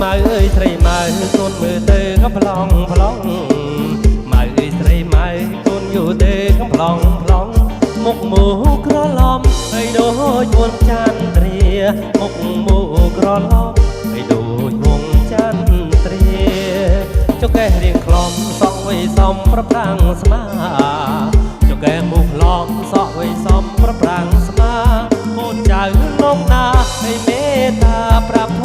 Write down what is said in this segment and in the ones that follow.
ម៉ៅអើយស្រីម៉ៅកូនមើលទៅក៏ប្លង់ប្លង់ម៉ៅអើយស្រីម៉ៅកូនយូរទៅក៏ប្លង់ប្លង់មុខមូក្រឡំហើយដូចវងចន្ទ្រាមុខមូក្រឡំហើយដូចវងចន្ទ្រាចុកកែរៀងខ្លំសក់វៃសំប្រប្រាំងស្មាចុកកែមុខឡំសក់វៃសំប្រប្រាំងស្មាកូនចៅលោកណាឲ្យមេត្តាប្រាប់ផ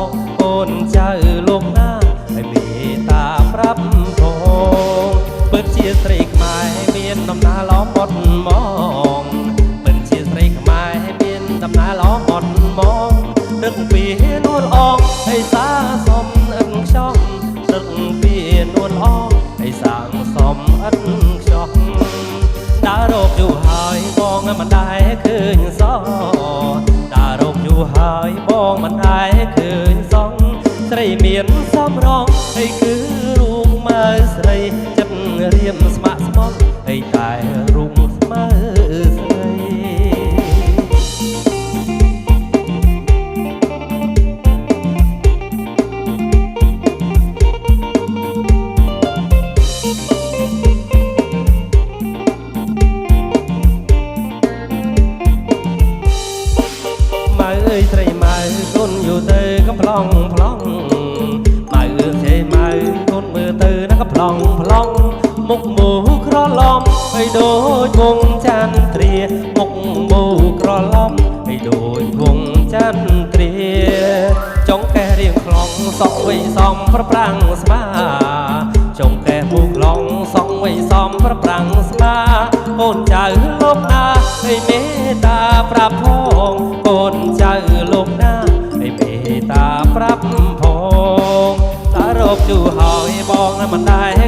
ងកូនចៅលោកណាឲ្យមេត្តាប្រាប់ផងពិតជាស្រីខ្មែរមានដំណើរល្អមុតមកពិតជាស្រីខ្មែរមានដំណើរល្អមុតមកដឹកពីនួនអងឲ្យសាសំអឹងខ្ចោះដឹកពីនួនអងឲ្យសាងសំអឹងខ្ចោះដើររកយូរហើយបងមិនដែលឃើញសោះដើររកយូរហើយបងមិនដែលឃើញសោះស្រីមានសំរងហើយគឺរូបមើលស្រីចិត្តរៀមស្មាក់ស្មល់ហើយតែរូបស្មើស្រីស្រីម៉ៅកូនយូរទៅក៏ប្លង់ប្លង់ម៉ៅស្រីម៉ៅកូនមើលទៅណាក៏ប្លង់ប្លង់មុខមូក្រឡំឲ្យដូចវងចន្ទ្រាមុខមូក្រឡំឲ្យដូចវងចន្ទ្រាចុងកែរៀងខ្លងសក់វៃសំប្រប្រាំងស្មាចុងកែមុខឡងសក់វៃសំប្រប្រាំងស្មាកូនចៅលោកណាឲ្យមេត្តាប្រាប់ផងកូនចៅលោកណាឲ្យមេត្តាប្រាប់ផងតារកយូរហើយបងមិនដែរ